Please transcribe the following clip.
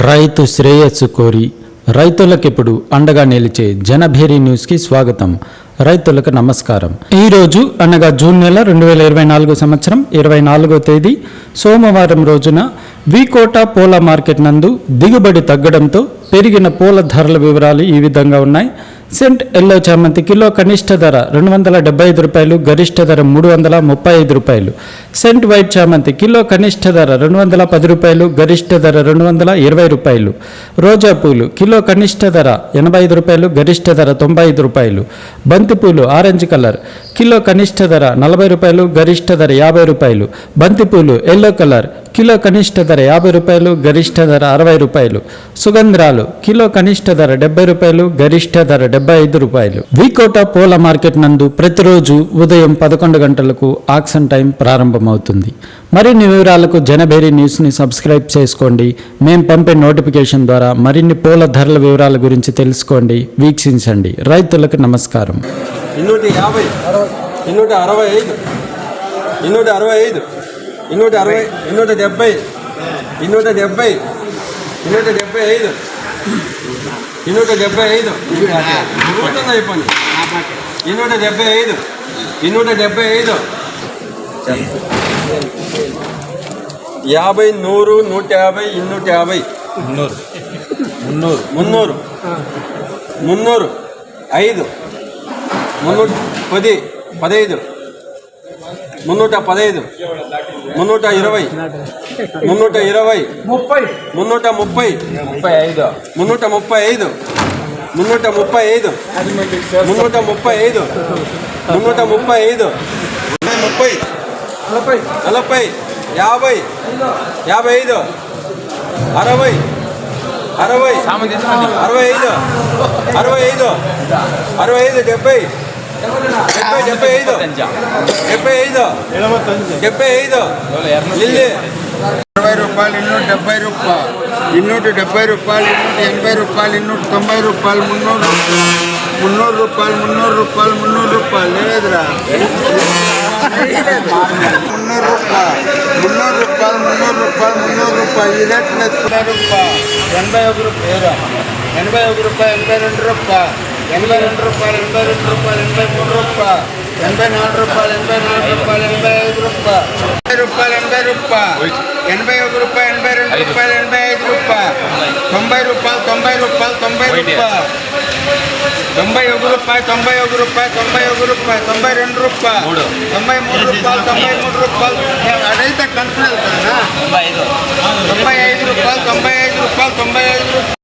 రైతు శ్రేయస్సు కోరి రైతులకిప్పుడు అండగా నిలిచే జనభేరి న్యూస్కి స్వాగతం. రైతులకు నమస్కారం. ఈరోజు అనగా జూన్ నెల 2024 సంవత్సరం 24వ తేదీ సోమవారం రోజున వికోట పూల మార్కెట్ నందు దిగుబడి తగ్గడంతో పెరిగిన పూల ధరల వివరాలు ఈ విధంగా ఉన్నాయి. సెంట్ ఎల్లో చామంతి కిలో కనిష్ట ధర 275 రూపాయలు, గరిష్ట ధర 335 రూపాయలు. సెంట్ వైట్ చామంతి కిలో కనిష్ట ధర 210 రూపాయలు, గరిష్ట ధర 220 రూపాయలు. రోజా పూలు కిలో కనిష్ట ధర 85 రూపాయలు, గరిష్ట ధర 95 రూపాయలు. బంతిపూలు ఆరెంజ్ కలర్ కిలో కనిష్ట ధర 40 రూపాయలు, గరిష్ట ధర 50 రూపాయలు. బంతిపూలు ఎల్లో కలర్ కిలో కనిష్ట ధర 50 రూపాయలు, గరిష్ట ధర 60 రూపాయలు. సుగంధ్రాలు కిలో కనిష్ట ధర 70 రూపాయలు, గరిష్ట ధర 75 రూపాయలు. వికోట పూల మార్కెట్ నందు ప్రతిరోజు ఉదయం 11 గంటలకు ఆక్షన్ టైం ప్రారంభమవుతుంది. మరిన్ని వివరాలకు జనభేరి న్యూస్ని సబ్స్క్రైబ్ చేసుకోండి. మేము పంపే నోటిఫికేషన్ ద్వారా మరిన్ని పూల ధరల వివరాల గురించి తెలుసుకోండి, వీక్షించండి. రైతులకు నమస్కారం. 250, 265, 265, 260, 270, 270, 275, 275, 275, 275, 50, 100, 150, 250, 300, 300, 5, 310, 15, 315, 320, 320, 330, 335, 335, 335, 335, 40, 50, 55, 60, 65, 65, 65, 70, 75, 75, లిల్లీ 20 రూపాయలు, 270 రూపాయలు, 270 రూపాయలు, 280 రూపాయలు, 290 రూపాయలు, 300 రూపాయలు, 300 రూపాయలు, 300 రూపాయలు లేదురా 300 రూపాయలు, 300 రూపాయలు, 300 రూపాయలు ఈ రేట్ 80 రూపాయలు, 81 రూపాయలు, 81 రూపాయలు, 82 రూపాయలు, 82 రూపాయలు, 82 రూపాయలు, 83 రూపాయలు, 84 రూపాయలు, 84 రూపాయలు, 85 రూపాయలు, 80 రూపాయలు, 80 రూపాయలు, 81 రూపాయలు, 82 రూపాయలు, 85 రూపాయలు, 90 రూపాయలు, 90 రూపాయలు, 90 రూపాయలు, 91 రూపాయలు, 91 రూపాయలు, 91 రూపాయలు, 92 రూపాయలు, 93 రూపాయలు, 93 రూపాయలు. అదైతే కన్ఫ్యూజ్ అవుతుందా? 95 రూపాయలు, 95 రూపాయలు, 95 రూపాయలు.